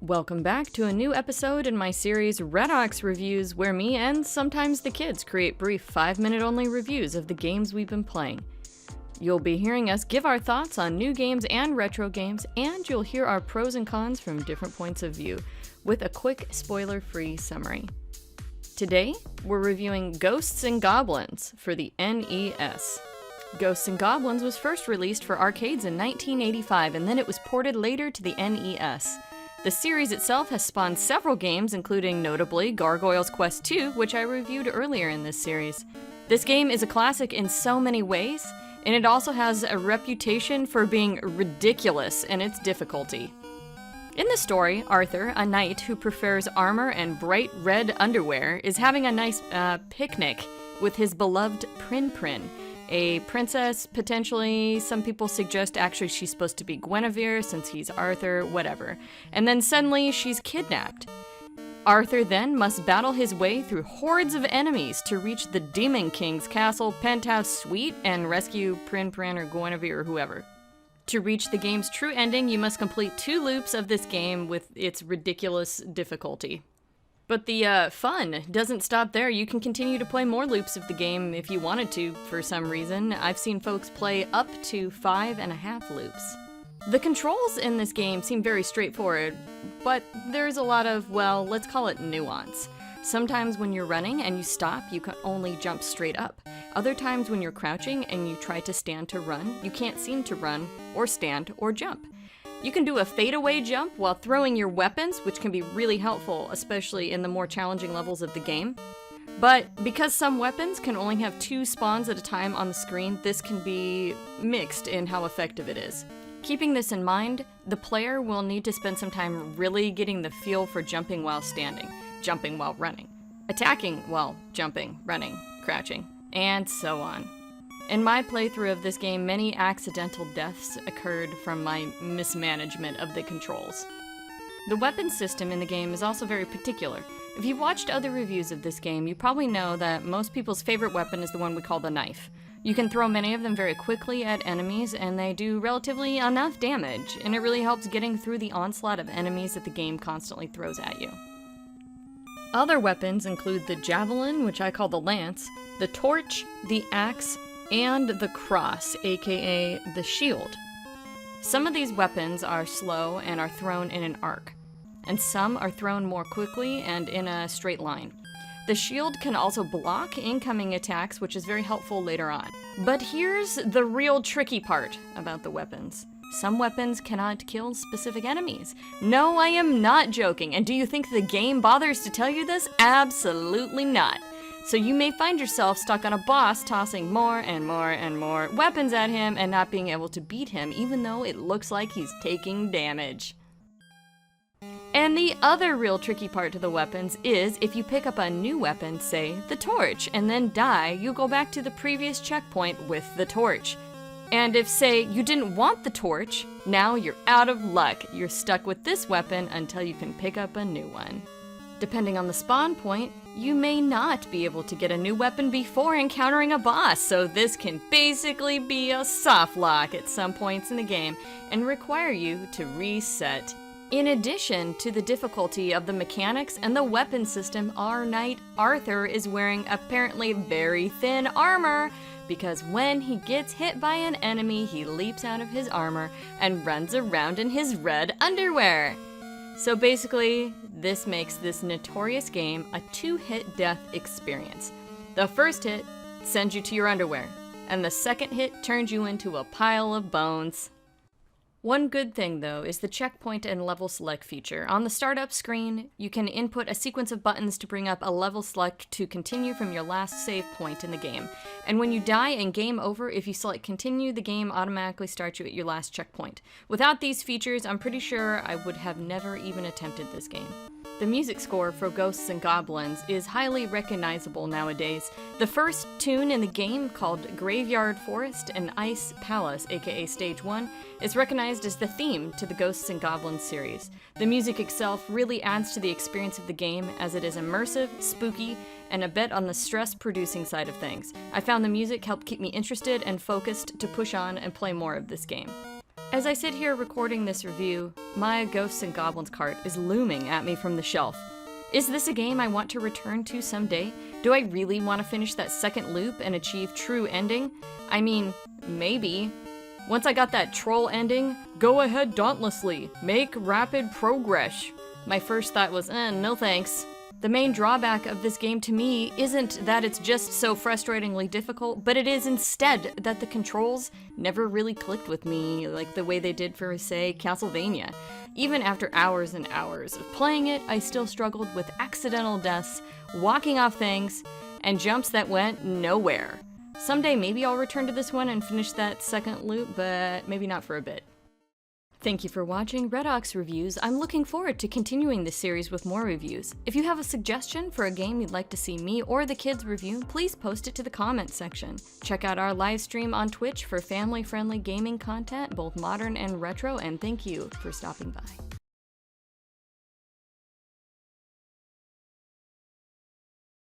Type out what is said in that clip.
Welcome back to a new episode in my series RedAux Reviews, where me and sometimes the kids create brief 5-minute only reviews of the games we've been playing. You'll be hearing us give our thoughts on new games and retro games, and you'll hear our pros and cons from different points of view, with a quick spoiler-free summary. Today, we're reviewing Ghosts N Goblins for the NES. Ghosts N Goblins was first released for arcades in 1985, and then it was ported later to the NES. The series itself has spawned several games, including notably Gargoyle's Quest II, which I reviewed earlier in this series. This game is a classic in so many ways, and it also has a reputation for being ridiculous in its difficulty. In the story, Arthur, a knight who prefers armor and bright red underwear, is having a nice picnic with his beloved Prin, a princess, potentially. Some people suggest actually she's supposed to be Guinevere since he's Arthur, whatever. And then suddenly she's kidnapped. Arthur then must battle his way through hordes of enemies to reach the Demon King's castle penthouse suite and rescue Prin or Guinevere or whoever. To reach the game's true ending, you must complete 2 loops of this game with its ridiculous difficulty. But the fun doesn't stop there. You can continue to play more loops of the game if you wanted to for some reason. I've seen folks play up to 5.5 loops. The controls in this game seem very straightforward, but there's a lot of, well, let's call it nuance. Sometimes when you're running and you stop, you can only jump straight up. Other times when you're crouching and you try to stand to run, you can't seem to run, or stand, or jump. You can do a fadeaway jump while throwing your weapons, which can be really helpful, especially in the more challenging levels of the game. But because some weapons can only have 2 spawns at a time on the screen, this can be mixed in how effective it is. Keeping this in mind, the player will need to spend some time really getting the feel for jumping while standing, jumping while running, attacking while jumping, running, crouching, and so on. In my playthrough of this game, many accidental deaths occurred from my mismanagement of the controls. The weapon system in the game is also very particular. If you've watched other reviews of this game, you probably know that most people's favorite weapon is the one we call the knife. You can throw many of them very quickly at enemies, and they do relatively enough damage, and it really helps getting through the onslaught of enemies that the game constantly throws at you. Other weapons include the javelin, which I call the lance, the torch, the axe, and the cross, aka the shield. Some of these weapons are slow and are thrown in an arc, and some are thrown more quickly and in a straight line. The shield can also block incoming attacks, which is very helpful later on. But here's the real tricky part about the weapons. Some weapons cannot kill specific enemies. No, I am not joking. And do you think the game bothers to tell you this? Absolutely not. So you may find yourself stuck on a boss tossing more and more and more weapons at him and not being able to beat him, even though it looks like he's taking damage. And the other real tricky part to the weapons is if you pick up a new weapon, say the torch, and then die, you go back to the previous checkpoint with the torch. And if, say, you didn't want the torch, now you're out of luck. You're stuck with this weapon until you can pick up a new one. Depending on the spawn point, you may not be able to get a new weapon before encountering a boss, so this can basically be a soft lock at some points in the game and require you to reset. In addition to the difficulty of the mechanics and the weapon system, our knight Arthur is wearing apparently very thin armor, because when he gets hit by an enemy, he leaps out of his armor and runs around in his red underwear. So basically, this makes this notorious game a 2-hit death experience. The first hit sends you to your underwear, and the second hit turns you into a pile of bones. One good thing, though, is the checkpoint and level select feature. On the startup screen, you can input a sequence of buttons to bring up a level select to continue from your last save point in the game. And when you die and game over, if you select continue, the game automatically starts you at your last checkpoint. Without these features, I'm pretty sure I would have never even attempted this game. The music score for Ghosts N Goblins is highly recognizable nowadays. The first tune in the game, called Graveyard Forest and Ice Palace, aka Stage 1, is recognized as the theme to the Ghosts N Goblins series. The music itself really adds to the experience of the game, as it is immersive, spooky, and a bit on the stress-producing side of things. I found the music helped keep me interested and focused to push on and play more of this game. As I sit here recording this review, my Ghosts N Goblins cart is looming at me from the shelf. Is this a game I want to return to someday? Do I really want to finish that second loop and achieve true ending? I mean, maybe. Once I got that troll ending, go ahead dauntlessly, make rapid progress. My first thought was, no thanks. The main drawback of this game to me isn't that it's just so frustratingly difficult, but it is instead that the controls never really clicked with me like the way they did for, say, Castlevania. Even after hours and hours of playing it, I still struggled with accidental deaths, walking off things, and jumps that went nowhere. Someday maybe I'll return to this one and finish that second loop, but maybe not for a bit. Thank you for watching RedAux Reviews. I'm looking forward to continuing this series with more reviews. If you have a suggestion for a game you'd like to see me or the kids review, please post it to the comments section. Check out our live stream on Twitch for family-friendly gaming content, both modern and retro, and thank you for stopping by.